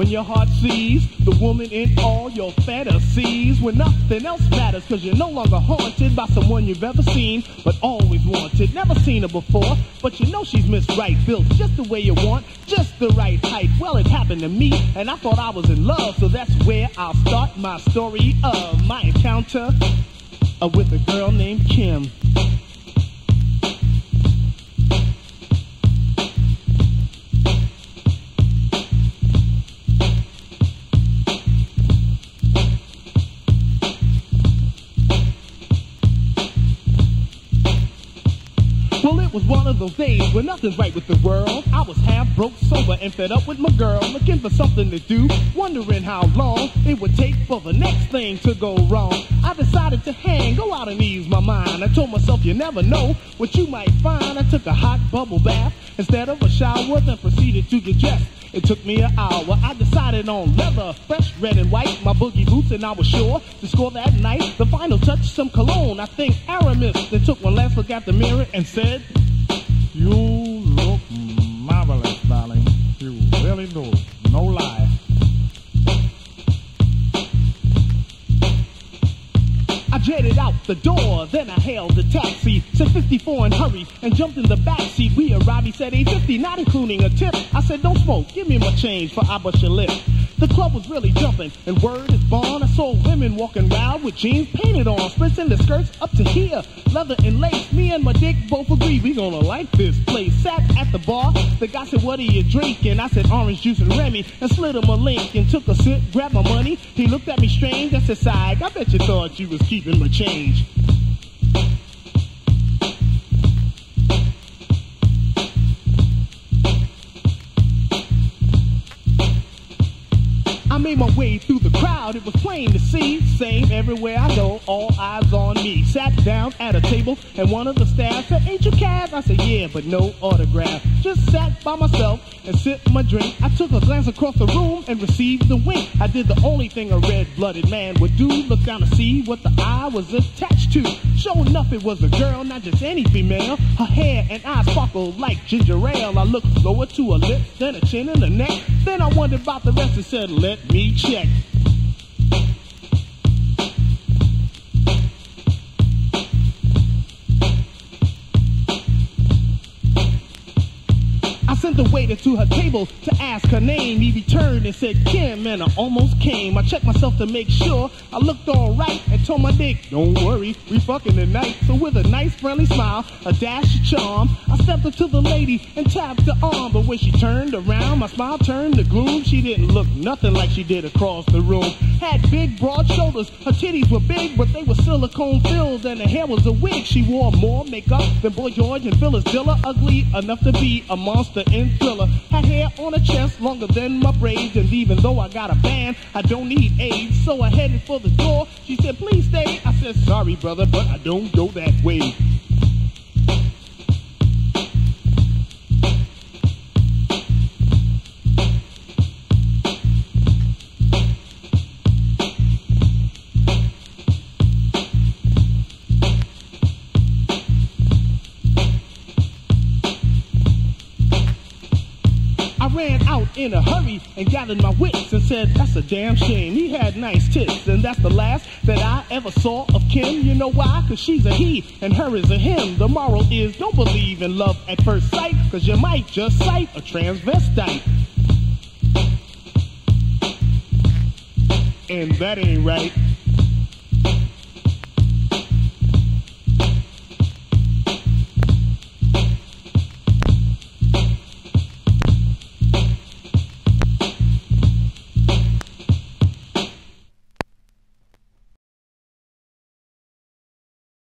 when your heart sees the woman in all your fantasies, when nothing else matters, cause you're no longer haunted by someone you've ever seen, but always wanted. Never seen her before, but you know she's Miss Right, built just the way you want, just the right height. Well, it happened to me, and I thought I was in love, so that's where I'll start my story of my encounter with a girl named Kim. It was one of those days when nothing's right with the world. I was half broke, sober, and fed up with my girl, looking for something to do, wondering how long it would take for the next thing to go wrong. I decided to go out and ease my mind. I told myself you never know what you might find. I took a hot bubble bath instead of a shower, then proceeded to get dressed. It took me an hour. I decided on leather, fresh, red and white, my boogie boots, and I was sure to score that night. The final touch, some cologne, I think Aramis. Then took one last look at the mirror and said, "You look marvelous, darling. You really do. No lie." I jetted out the door, then I hailed a taxi, said 54 and hurry, and jumped in the backseat. We arrived, he said 850, not including a tip. I said, "Don't smoke, give me my change for I bust your lip." The club was really jumping, and word is born. I saw women walking round with jeans painted on, splits in the skirts up to here, leather and lace. Me and my dick both agreed we gonna like this place. Sat at the bar, the guy said, "What are you drinking?" I said, "Orange juice and Remy," and slid him a link and took a sip, grabbed my money. He looked at me strange. I said, "Sag, I bet you thought you was keeping my change." I made my way through the crowd, it was plain to see. Same everywhere I go, all eyes on me. Sat down at a table, and one of the staff said, "Ain't you Cab?" I said, "Yeah, but no autograph." Just sat by myself and sipped my drink. I took a glance across the room and received the wink. I did the only thing a red-blooded man would do, look down to see what the eye was attached to. Sure enough, it was a girl, not just any female. Her hair and eyes sparkled like ginger ale. I looked lower to her lips, then her chin and her neck. Then I wondered about the rest and said, "Let me check." I sent the waiter to her table to ask her name. He returned and said, "Kim," and I almost came. I checked myself to make sure I looked all right and told my dick, "Don't worry, we fucking tonight." So with a nice friendly smile, a dash of charm, I stepped up to the lady and tapped her arm. But when she turned around, my smile turned to gloom. She didn't look nothing like she did across the room. Had big, broad shoulders. Her titties were big, but they were silicone filled, and her hair was a wig. She wore more makeup than Boy George and Phyllis Diller. Ugly enough to be a monster in Thriller. Had hair on her chest longer than my braids, and even though I got a band, I don't need AIDS. So I headed for the door. She said, "Please stay." I said, "Sorry, brother, but I don't go that way." Ran out in a hurry and gathered my wits and said, "That's a damn shame. He had nice tits." And that's the last that I ever saw of Kim. You know why? 'Cause she's a he and her is a him. The moral is, don't believe in love at first sight, 'cause you might just sight a transvestite. And that ain't right.